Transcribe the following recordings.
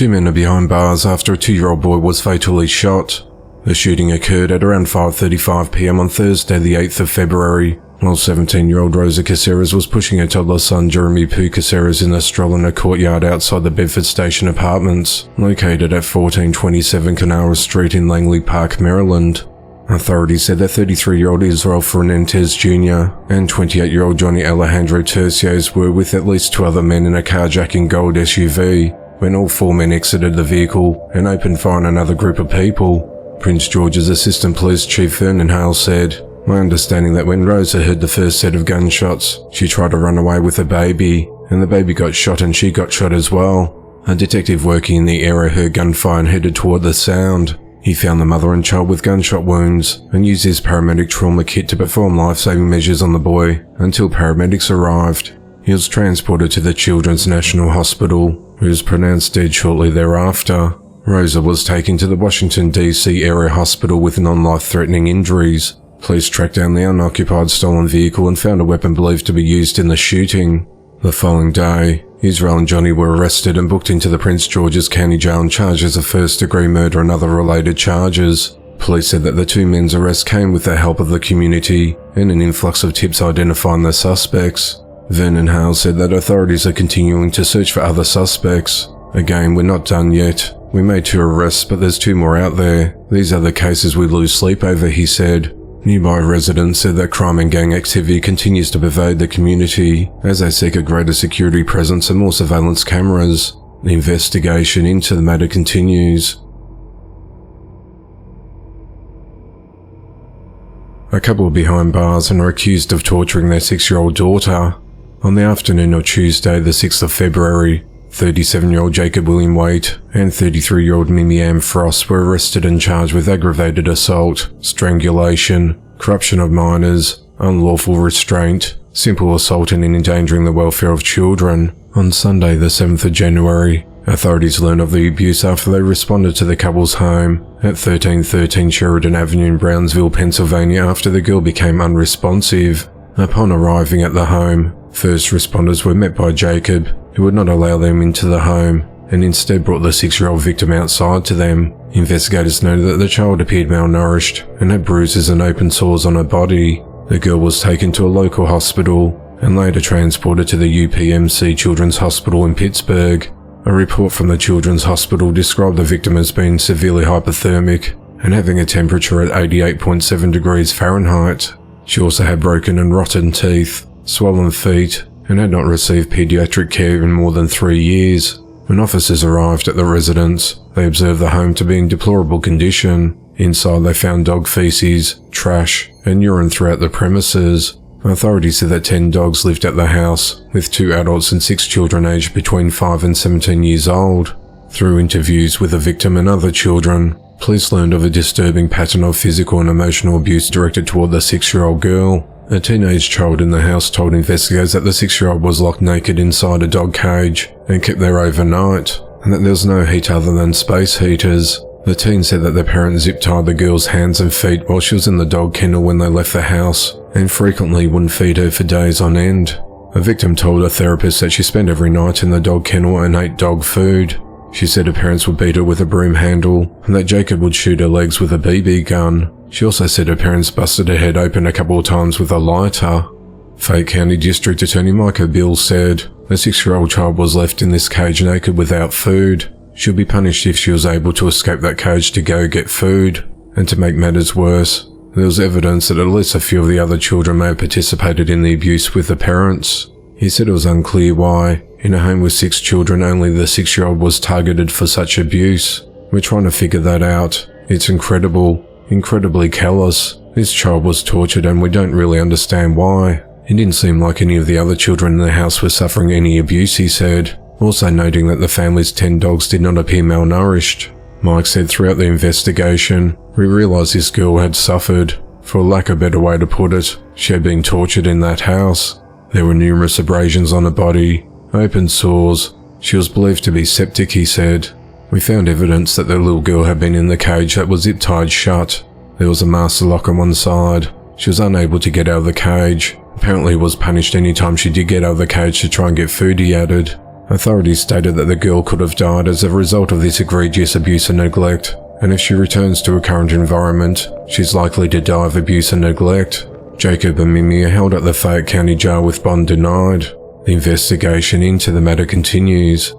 Two men are behind bars after a 2-year-old boy was fatally shot. The shooting occurred at around 5:35 p.m. on Thursday the 8th of February, while 17-year-old Caceres was pushing her toddler son Jeremy Poou-Caceres in a stroller in a courtyard outside the Bedford Station Apartments, located at 1427 Canara Street in Langley Park, Maryland. Authorities said that 33-year-old Israel Fuentes Jr. and 28-year-old Johnny Alejandro Turcios were with at least 2 other men in a carjacking gold SUV, when all 4 men exited the vehicle and opened fire on another group of people. Prince George's Assistant Police Chief Vernon Hale said, "My understanding that when Rosa heard the first set of gunshots, she tried to run away with the baby, and the baby got shot and she got shot as well. A detective working in the area heard gunfire and headed toward the sound. He found the mother and child with gunshot wounds and used his paramedic trauma kit to perform life-saving measures on the boy until paramedics arrived. He was transported to the Children's National Hospital, who was pronounced dead shortly thereafter. Rosa was taken to the Washington, D.C. area hospital with non-life-threatening injuries. Police tracked down the unoccupied stolen vehicle and found a weapon believed to be used in the shooting. The following day, Israel and Johnny were arrested and booked into the Prince George's County Jail on charges of first-degree murder and other related charges. Police said that the 2 men's arrest came with the help of the community and an influx of tips identifying the suspects. Vernon Hale said that authorities are continuing to search for other suspects. "Again, we're not done yet. We made 2 arrests, but there's 2 more out there. These are the cases we lose sleep over," he said. Nearby residents said that crime and gang activity continues to pervade the community as they seek a greater security presence and more surveillance cameras. The investigation into the matter continues. A couple are behind bars and are accused of torturing their 6-year-old daughter. On the afternoon of Tuesday, the 6th of February, 37-year-old Jacob William Waite and 33-year-old Mimi Ann Frost were arrested and charged with aggravated assault, strangulation, corruption of minors, unlawful restraint, simple assault and endangering the welfare of children. On Sunday, the 7th of January, authorities learned of the abuse after they responded to the couple's home at 1313 Sheridan Avenue in Brownsville, Pennsylvania after the girl became unresponsive. Upon arriving at the home, first responders were met by Jacob, who would not allow them into the home, and instead brought the 6-year-old victim outside to them. Investigators noted that the child appeared malnourished and had bruises and open sores on her body. The girl was taken to a local hospital and later transported to the UPMC Children's Hospital in Pittsburgh. A report from the Children's Hospital described the victim as being severely hypothermic and having a temperature at 88.7 degrees Fahrenheit. She also had broken and rotten teeth, swollen feet, and had not received pediatric care in more than 3 years. When officers arrived at the residence, they observed the home to be in deplorable condition. Inside they found dog feces, trash, and urine throughout the premises. Authorities said that 10 dogs lived at the house, with 2 adults and 6 children aged between 5 and 17 years old. Through interviews with the victim and other children, police learned of a disturbing pattern of physical and emotional abuse directed toward the 6-year-old girl. A teenage child in the house told investigators that the 6-year-old was locked naked inside a dog cage and kept there overnight, and that there was no heat other than space heaters. The teen said that their parents zip-tied the girl's hands and feet while she was in the dog kennel when they left the house, and frequently wouldn't feed her for days on end. A victim told a therapist that she spent every night in the dog kennel and ate dog food. She said her parents would beat her with a broom handle, and that Jacob would shoot her legs with a BB gun. She also said her parents busted her head open a couple of times with a lighter. Fayette County District Attorney Micah Bill said, "The 6-year-old child was left in this cage naked without food. She'll be punished if she was able to escape that cage to go get food." And to make matters worse, there was evidence that at least a few of the other children may have participated in the abuse with the parents. He said it was unclear why, in a home with 6 children, only the 6-year-old was targeted for such abuse. "We're trying to figure that out. It's incredibly callous. This child was tortured and we don't really understand why. It didn't seem like any of the other children in the house were suffering any abuse," he said, also noting that the family's 10 dogs did not appear malnourished. Mike said throughout the investigation, "We realized this girl had suffered. For lack of a better way to put it, she had been tortured in that house. There were numerous abrasions on her body, open sores. She was believed to be septic," he said. "We found evidence that the little girl had been in the cage that was zip-tied shut. There was a master lock on one side. She was unable to get out of the cage. Apparently was punished any time she did get out of the cage to try and get food," he added. Authorities stated that the girl could have died as a result of this egregious abuse and neglect, and if she returns to her current environment, she's likely to die of abuse and neglect. Jacob and Mimi are held at the Fayette County Jail with bond denied. The investigation into the matter continues.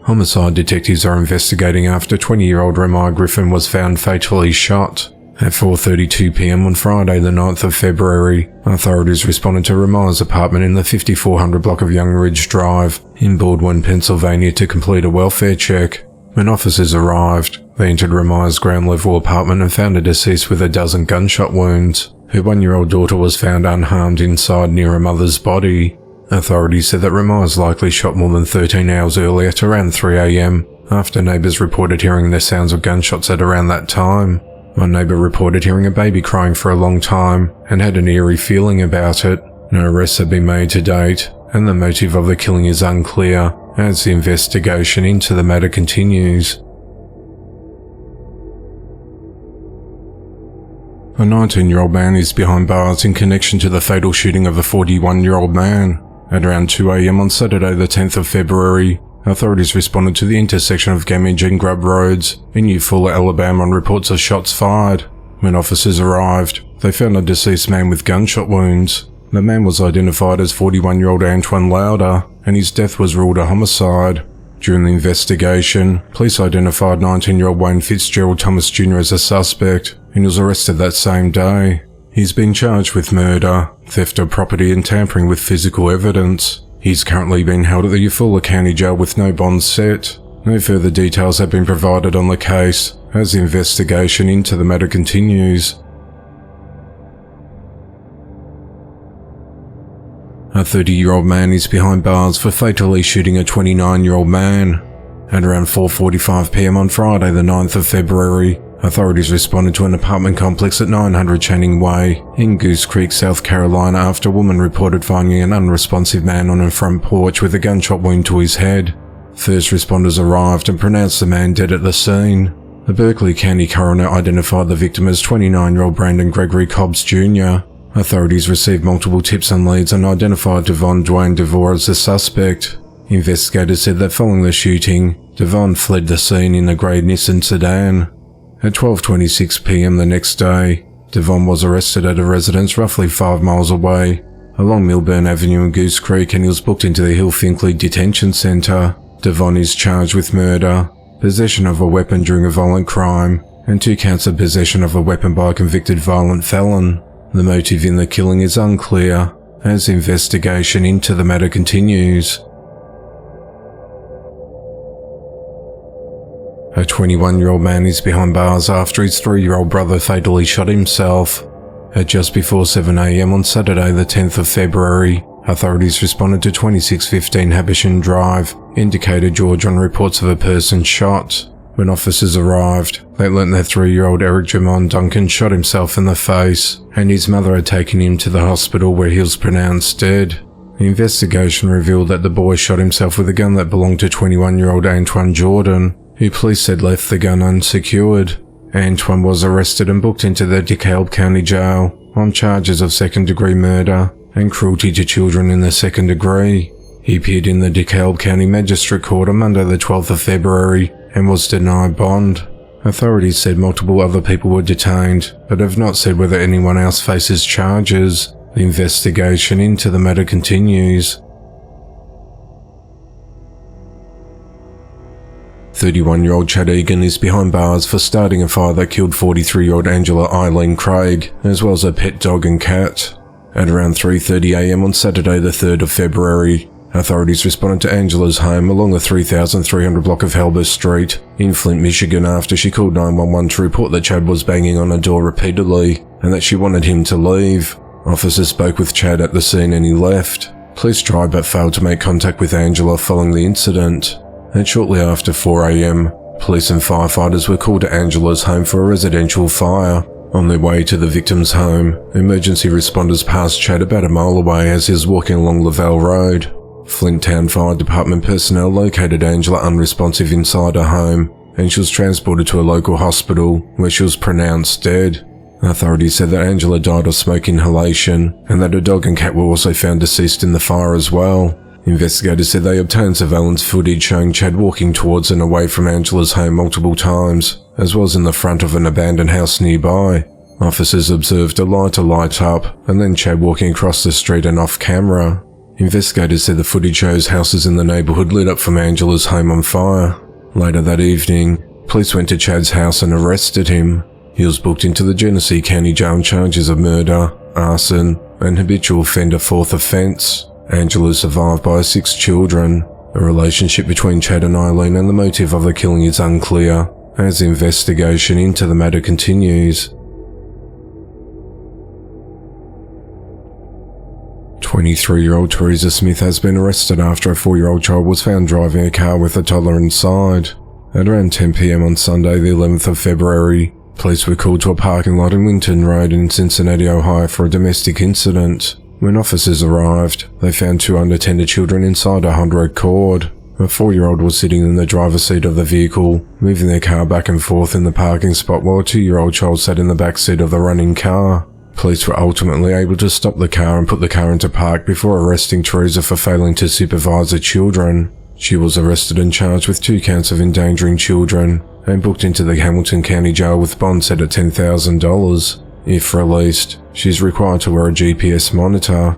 Homicide detectives are investigating after 20-year-old Ramiah Griffin was found fatally shot. At 4:32 p.m. on Friday the 9th of February, authorities responded to Ramiah's apartment in the 5400 block of Young Ridge Drive in Baldwin, Pennsylvania to complete a welfare check. When officers arrived, they entered Ramiah's ground-level apartment and found her deceased with a dozen gunshot wounds. Her 1-year-old daughter was found unharmed inside near her mother's body. Authorities said that Ramiah was likely shot more than 13 hours earlier at around 3 a.m. after neighbours reported hearing the sounds of gunshots at around that time. One neighbour reported hearing a baby crying for a long time and had an eerie feeling about it. No arrests have been made to date, and the motive of the killing is unclear as the investigation into the matter continues. A 19-year-old man is behind bars in connection to the fatal shooting of a 41-year-old man. At around 2 a.m. on Saturday the 10th of February, authorities responded to the intersection of Gamage and Grub Roads in Eufauler, Alabama on reports of shots fired. When officers arrived, they found a deceased man with gunshot wounds. The man was identified as 41-year-old Antoine Lauder, and his death was ruled a homicide. During the investigation, police identified 19-year-old Wayne Fitzgerald Thomas Jr. as a suspect, and was arrested that same day. He's been charged with murder, theft of property and tampering with physical evidence. He's currently being held at the Eufaula County Jail with no bond set. No further details have been provided on the case as the investigation into the matter continues. A 30-year-old man is behind bars for fatally shooting a 29-year-old man. At around 4:45 p.m. on Friday the 9th of February, authorities responded to an apartment complex at 900 Channing Way in Goose Creek, South Carolina after a woman reported finding an unresponsive man on her front porch with a gunshot wound to his head. First responders arrived and pronounced the man dead at the scene. The Berkeley County coroner identified the victim as 29-year-old Brandon Gregory Cobbs Jr. Authorities received multiple tips and leads and identified Dwayne Devore as the suspect. Investigators said that following the shooting, Dwayne fled the scene in a grey Nissan sedan. At 12:26 p.m. the next day, Dwayne was arrested at a residence roughly 5 miles away, along Milburn Avenue in Goose Creek, and he was booked into the Hill Finkley Detention Centre. Dwayne is charged with murder, possession of a weapon during a violent crime, and 2 counts of possession of a weapon by a convicted violent felon. The motive in the killing is unclear, as the investigation into the matter continues. A 21-year-old man is behind bars after his 3-year-old brother fatally shot himself. At just before 7 a.m. on Saturday the 10th of February, authorities responded to 2615 Habisham Drive in Decatur, Georgia on reports of a person shot. When officers arrived, they learnt that 3-year-old Jermon Duncan shot himself in the face, and his mother had taken him to the hospital where he was pronounced dead. The investigation revealed that the boy shot himself with a gun that belonged to 21-year-old Antoine Jordan, who police said left the gun unsecured. Antoine was arrested and booked into the DeKalb County Jail on charges of second-degree murder and cruelty to children in the second degree. He appeared in the DeKalb County Magistrate Court on Monday the 12th of February and was denied bond. Authorities said multiple other people were detained, but have not said whether anyone else faces charges. The investigation into the matter continues. 31-year-old Chad Egan is behind bars for starting a fire that killed 43-year-old Angela Eileen Craig, as well as a pet dog and cat. At around 3:30 a.m. on Saturday the 3rd of February, authorities responded to Angela's home along the 3300 block of Halber Street in Flint, Michigan after she called 911 to report that Chad was banging on her door repeatedly and that she wanted him to leave. Officers spoke with Chad at the scene and he left. Police tried but failed to make contact with Angela following the incident. And shortly after 4 a.m, police and firefighters were called to Angela's home for a residential fire. On their way to the victim's home, emergency responders passed Chad about a mile away as he was walking along Lavelle Road. Flint Town Fire Department personnel located Angela unresponsive inside her home, and she was transported to a local hospital where she was pronounced dead. Authorities said that Angela died of smoke inhalation and that her dog and cat were also found deceased in the fire as well. Investigators said they obtained surveillance footage showing Chad walking towards and away from Angela's home multiple times, as well as in the front of an abandoned house nearby. Officers observed a lighter light up, and then Chad walking across the street and off camera. Investigators said the footage shows houses in the neighborhood lit up from Angela's home on fire. Later that evening, police went to Chad's house and arrested him. He was booked into the Genesee County Jail on charges of murder, arson, and habitual offender fourth offense. Angela is survived by 6 children. The relationship between Chad and Eileen and the motive of the killing is unclear, as the investigation into the matter continues. 23-year-old Theresa Smith has been arrested after a 4-year-old child was found driving a car with a toddler inside. At around 10 p.m. on Sunday, the 11th of February, police were called to a parking lot in Winton Road in Cincinnati, Ohio for a domestic incident. When officers arrived, they found 2 unattended children inside a Honda Accord. A 4-year-old was sitting in the driver's seat of the vehicle, moving their car back and forth in the parking spot while a 2-year-old child sat in the back seat of the running car. Police were ultimately able to stop the car and put the car into park before arresting Theresa for failing to supervise the children. She was arrested and charged with 2 counts of endangering children and booked into the Hamilton County Jail with bond set at $10,000. If released, she is required to wear a GPS monitor.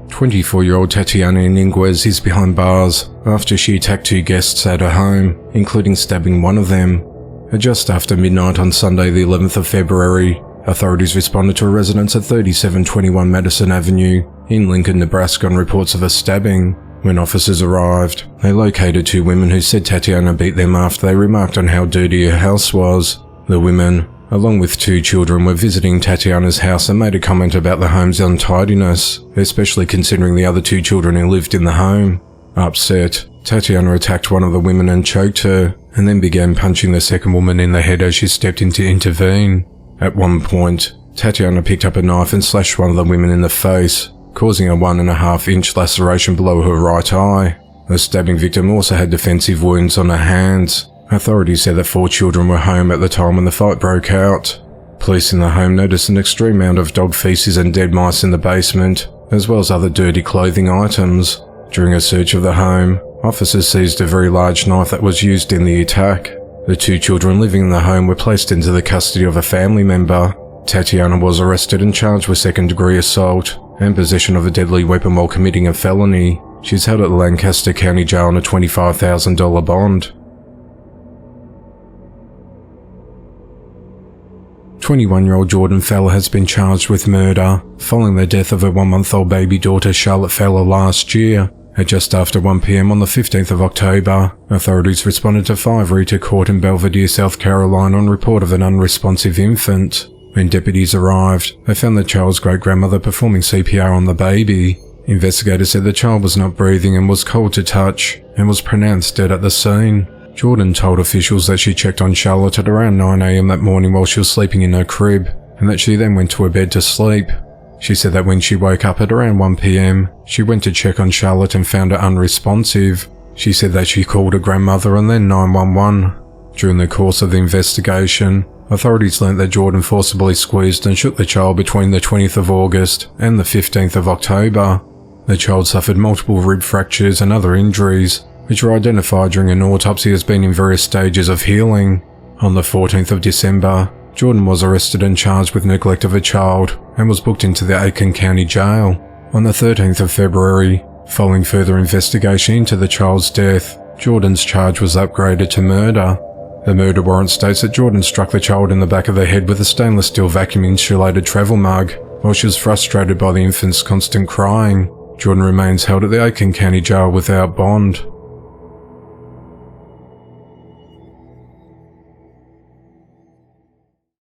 24-year-old Tatiana Iniguez is behind bars after she attacked 2 guests at her home, including stabbing one of them. At just after midnight on Sunday the 11th of February, authorities responded to a residence at 3721 Madison Avenue in Lincoln, Nebraska on reports of a stabbing. When officers arrived, they located 2 women who said Tatiana beat them after they remarked on how dirty her house was. The women, along with 2 children, were visiting Tatiana's house and made a comment about the home's untidiness, especially considering the other 2 children who lived in the home. Upset, Tatiana attacked one of the women and choked her, and then began punching the second woman in the head as she stepped in to intervene. At one point, Tatiana picked up a knife and slashed one of the women in the face, causing a 1.5-inch laceration below her right eye. The stabbing victim also had defensive wounds on her hands. Authorities said that 4 children were home at the time when the fight broke out. Police in the home noticed an extreme amount of dog feces and dead mice in the basement, as well as other dirty clothing items. During a search of the home, officers seized a very large knife that was used in the attack. The 2 children living in the home were placed into the custody of a family member. Tatiana was arrested and charged with second-degree assault and possession of a deadly weapon while committing a felony. She is held at the Lancaster County Jail on a $25,000 bond. 21-year-old Jordan Fowler has been charged with murder following the death of her 1-month-old baby daughter Charlotte Fowler last year. At just after 1 p.m. on the 15th of October, authorities responded to 5 Rita Court in Belvedere, South Carolina on report of an unresponsive infant. When deputies arrived, they found the child's great-grandmother performing CPR on the baby. Investigators said the child was not breathing and was cold to touch, and was pronounced dead at the scene. Jordan told officials that she checked on Charlotte at around 9 a.m. that morning while she was sleeping in her crib, and that she then went to her bed to sleep. She said that when she woke up at around 1 p.m, she went to check on Charlotte and found her unresponsive. She said that she called her grandmother and then 911. During the course of the investigation, authorities learnt that Jordan forcibly squeezed and shook the child between the 20th of August and the 15th of October. The child suffered multiple rib fractures and other injuries, which were identified during an autopsy as being in various stages of healing. On the 14th of December, Jordan was arrested and charged with neglect of a child and was booked into the Egan County Jail. On the 13th of February, following further investigation into the child's death, Jordan's charge was upgraded to murder. The murder warrant states that Jordan struck the child in the back of the head with a stainless steel vacuum-insulated travel mug while she was frustrated by the infant's constant crying. Jordan remains held at the Aiken County Jail without bond.